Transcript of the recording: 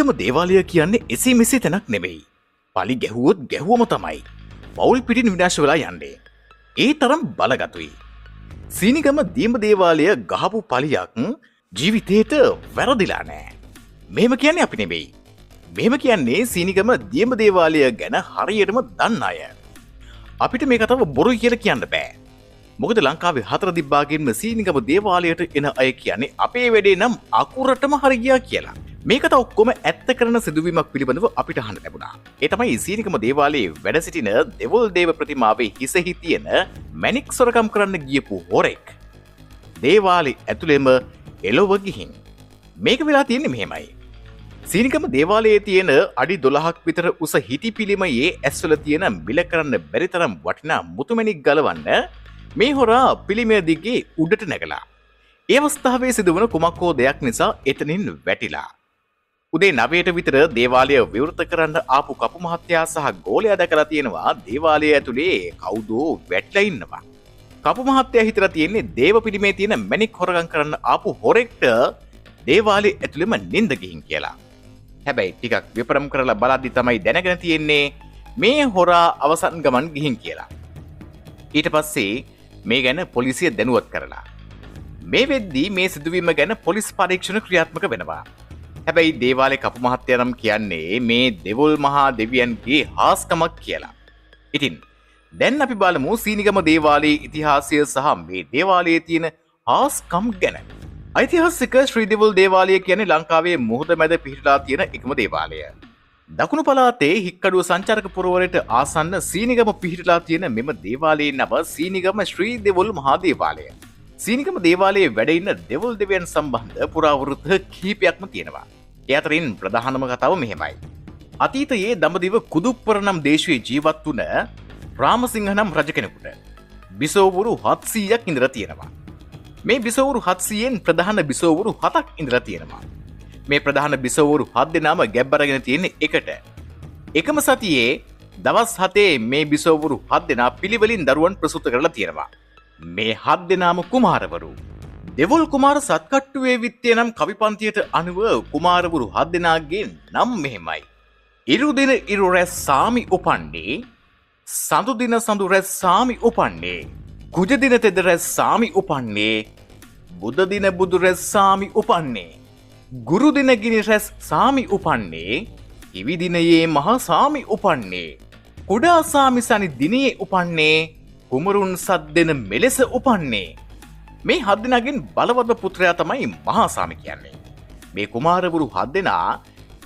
සීනිගම දේවාලය කියන්නේ එසේ මෙසේ තැනක් නෙමෙයි. පලි ගැහුවොත් ගැහුවම තමයි. පවුල් පිටින් විනාශ වෙලා යන්නේ. ඒ තරම් බලගතුයි. සීනිගම දියඹ දේවාලය ගහපු පලියක් ජීවිතේට වැරදිලා නෑ. මෙහෙම කියන්නේ අපි නෙමෙයි. මෙහෙම කියන්නේ සීනිගම දියඹ දේවාලය ගැන හරියටම දන්න අය. අපිට මේ කතාව බොරුයි කියලා කියන්න බෑ. මොකද ලංකාවේ හතර දිබ්බාගෙන්ම සීනිගම දේවාලයට එන අය කියන්නේ අපේ වැඩේ නම් අකුරටම හරි ගියා කියලා. මේ කතාව ඔක්කොම ඇත්ත කරන සිදුවීමක් පිළිබඳව අපිට අහන්න ලැබුණා. ඒ තමයි සීනිගම දේවාලයේ වැඩ සිටින දෙවොල් දේව ප්‍රතිමාවේ හිසෙහි තියෙන මැණික් සොරකම් කරන්න ගියපු හොරෙක්. දේවාලේ ඇතුළෙම එළව ගිහින්. මේක වෙලා තියෙන්නේ මෙහෙමයි. සීනිගම දේවාලයේ තියෙන අඩි 12ක් විතර උස හිටි පිළිමයේ ඇස්වල තියෙන මිල කරන්න බැරි තරම් වටිනා මුතුමැණික් ගලවන්න මේ හොරා පිළිමය දිගේ උඩට නැගලා. ඒ අවස්ථාවේ සිදුවන කුමක් හෝ දෙයක් නිසා එතනින් වැටිලා. උදේ 9ට විතර දේවාලය විවෘත කරන්න ආපු කපු මහත්තයා සහ ගෝලයා දැකලා තියෙනවා දේවාලය ඇතුලේ කවුදෝ වැටලා ඉන්නවා. කපු මහත්තයා හිතලා තියෙන්නේ දේව පිළිමේ තියෙන මැණික් හොරගම් කරන්න ආපු හොරෙක්ට දේවාලය ඇතුලේම නිඳ ගිහින් කියලා. හැබැයි ටිකක් විපරම් කරලා බලද්දි තමයි දැනගෙන තියෙන්නේ මේ හොරා අවසන් ගමන් ගිහින් කියලා. ඊට පස්සේ මේ ගැන පොලිසිය දැනුවත් කරලා. මේ වෙද්දී මේ සිදුවීම ගැන පොලිස් පරීක්ෂණ ක්‍රියාත්මක වෙනවා. හැබැයි දේවාලේ කපු මහත්තයා නම් කියන්නේ මේ දෙවොල් මහා දෙවියන්ගේ හාස්කමක් කියලා. ඉතින් දැන් අපි බලමු සීනිගම දේවාලයේ ඉතිහාසය සහ මේ දේවාලයේ තියෙන හාස්කම් ගැන. ඓතිහාසික ශ්‍රී දෙවොල් දේවාලය කියන්නේ ලංකාවේ මුහුද මැද පිහිටලා තියෙන එකම දේවාලය. දකුණු පළාතේ හික්කඩුව සංචාරක පුරවරයට ආසන්න සීනිගම පිහිටලා තියෙන මෙම දේවාලයේ නම සීනිගම ශ්‍රී දෙවොල් මහා දේවාලය. සීනිගම දේවාලයේ වැඩ ඉන්න දෙවොල් දෙවියන් සම්බන්ධ පුරාවෘත්ත කිහිපයක්ම තියෙනවා. ඒ අතරින් ප්‍රධානම කතාව මෙහෙමයි. අතීතයේ දඹදිව කුදුප්පර නම් දේශයේ ජීවත් වුණ රාමසිංහ නම් රජ කෙනෙකුට බිසෝවරු 700ක් ඉඳලා තියෙනවා. මේ බිසෝවරු 700න් ප්‍රධාන බිසෝවරු 7ක් ඉඳලා තියෙනවා. මේ ප්‍රධාන බිසෝවරු 7 දෙනාම ගැබ් අරගෙන තියෙන්නේ එකට. එකම සතියේ දවස් 7 මේ බිසෝවරු 7 දෙනා පිළිවෙලින් දරුවන් ප්‍රසූත කරලා තියෙනවා. මේ 7 දෙනාම කුමාරවරු. දෙවොල් කුමාර සත්කට්ටුවේ විත්තේ නම් කවිපන්තියට අනුව කුමාරවරු 7 දෙනාගේ නම් මෙහෙමයි. ඉරුදින ඉරුරැස් සාමි උපන්නේ, සඳුදින සඳුරැස් සාමි උපන්නේ, කුජදින තෙදරැස් සාමි උපන්නේ, බුදදින බුදුරැස් සාමි උපන්නේ, ගුරුදින ගිනිරැස් සාමි උපන්නේ, හිවිදිනයේ මහා සාමි උපන්නේ, කුඩා සාමිසනි දිනයේ උපන්නේ, කුමරුන් 7 දෙන මෙලෙස උපන්නේ. මේ 7 දෙනාගෙන් බලවත්ම පුත්‍රයා තමයි මහා සාමි කියන්නේ. මේ කුමාරවරු 7 දෙනා